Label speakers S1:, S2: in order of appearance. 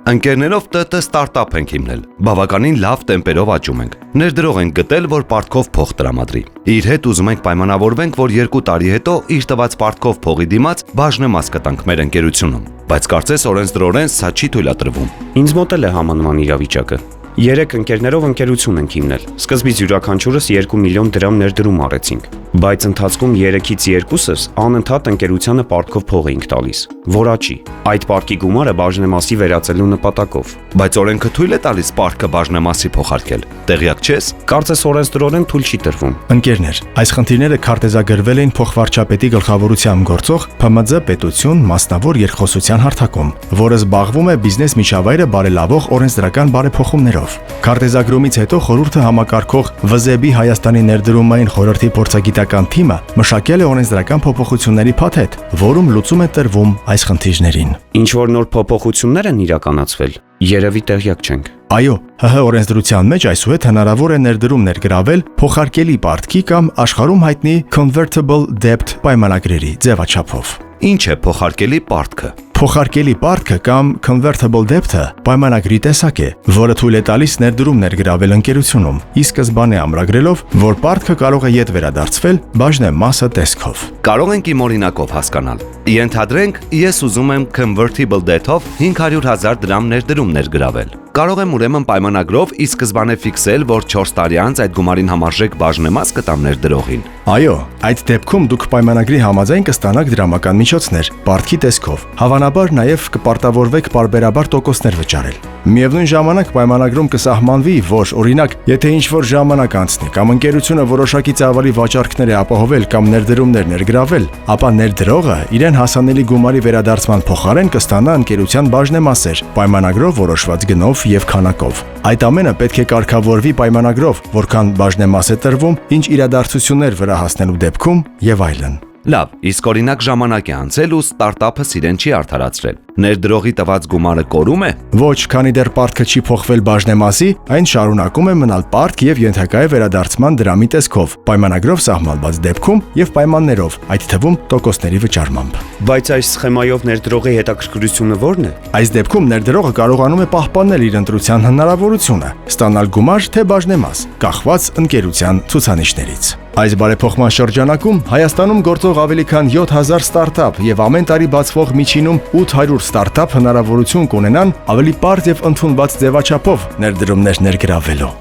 S1: Ընկերներով ՏՏ ստարտափ ենք հիմնել։ Բավականին լավ տեմպերով աճում ենք։ Ներդրող ենք գտել, որ պարտքով փող տրամադրի։ Իր հետ ուզում ենք պայմանավորվենք, որ 2 տարի հետո իր տված պարտքով փողի դիմաց բաժնեմաս կտանք մեր ընկերությունում։ Բայց կարծես օրենսդրորեն սա չի թույլատրվում։
S2: Ինձ մոտ էլ է համանման իրավիճակը։ 3 ընկերներով ընկերություն ենք հիմնել։ Սկզբից յուրաքանչյուրս 2 միլիոն դրամ ներդրում արեցինք, բայց ընթացքում 3-ից 2-ս անընդհատ ընկերությանը պարտքով փող էինք տալիս, որ աճի։ Այդ պարտքի գումարը բաժնեմասի վերածելու նպատակով։
S1: Բայց օրենքը թույլ է տալիս պարտքը բաժնեմասի փոխարկել։ Տեղյակ չես։
S2: Կարծես օրենսդրորեն թույլ չի տրվում։
S3: Ընկերներ, այս խնդիրները քարտեզագրվել էին փոխվարչապետի գլխավորությամբ գործող ՓՄՁ պետություն մասնավոր երկխոսության հարթակում, որը զբաղվում է բիզնես միջավայրը բարելավող օրենսդրական բարեփոխումներով։ Քարտեզագրումից հետո խորհուրդը համակարգող ՎԶԲ Հայաստանի ներդրումային խորհրդի փորձագիտական թիմը մշակել է օրենսդրական փոփոխությունների փաթեթ, որում լուծում է տրվում այս խնդիրներին։
S2: Ինչ որ նոր փոփոխություններ են իրականացվել, երևի տեղյակ չենք։
S3: Այո, ՀՀ օրենսդրության մեջ այսուհետ հնարավոր է ներդրում ներգրավել փոխարկելի պարտքի կամ աշխարհում հայտնի convertible debt պայմանագրերի ձևաչափով։
S1: Ինչ է փոխարկելի պարտքը։
S3: Փոխարկելի պարտքը կամ convertible debt-ը պայմանագրի տեսակ է, որը թույլ է տալիս ներդրում ներգրավել ընկերությունում, ի սկզբանե ամրագրելով, որ պարտքը կարող է ետ վերադարձվել բաժնեմասը տեսքով։
S1: Կարող ենք իմ օրինակով հասկանալ։ Ենթադրենք, ես ուզում եմ convertible debt-ով 500,000 դրամ ներդրում ներգրավել։ Կարող եմ ուրեմն պայմանագրով ի սկզբանե ֆիքսել, որ 4 տարի անց այդ գումարին համարժեք բաժնեմաս կտամ ներդրողին։
S3: Այո, այդ դեպքում դուք պայմանագրի համաձայն կստանաք դրամական միջոցներ, պարտքի տեսքով։ Հավանաբար նաև կպարտավորվեք պարբերաբար տոկոսներ վճարել։ Միևնույն ժամանակ պայմանագրում կսահմանվի, որ օրինակ, եթե ինչ-որ ժամանակ անցնի կամ ընկերությունը որոշակի ծավալի վաճառքներ է ապահովել կամ ներդրումներ ներգրավել, ապա ներդրողը իրեն հասանելի գումարի վերադարձման փոխարեն կստանա ընկերության բաժնեմասեր, պայմանագրով որոշված գնով եւ քանակով։ Այդ ամենը պետք է կարգավորվի պայմանագրով, որքան բաժնեմաս է տրվում, ինչ իրադարձություններ վրա հասնելու դեպքում եւ այլն։
S1: Լավ, իսկ օրինակ ժամանակ է անցել ու ստարտափը իրեն չի արդարացրել։ Ներդրողի տված գումարը կորում է։
S3: Ոչ, քանի դեռ պարտքը չի փոխվել բաժնեմասի, այն շարունակում է մնալ պարտք եւ ենթակա է վերադարձման դրամի տեսքով, պայմանագրով սահմանված դեպքում եւ պայմաններով, այդ թվում տոկոսների վճարմամբ։
S2: Բայց այս սխեմայով ներդրողի հետաքրքրությունը ո՞րն է։
S3: Այս դեպքում ներդրողը կարողանում է պահպանել իր ընտրության հնարավորությունը, ստանալ գումար թե բաժնեմաս, կախված ընկերության ցուցանիշներից։ Այս բարեփոխման շրջանակում Հայաստանում գործող ավելի քան 7000 ստարտափ եւ ամեն տարի բացվող միջինում 800 ստարտափ հնարավորություն կունենան ավելի պարզ եւ ընդունված ձևաչափով ներդրումներ ներգրավելու։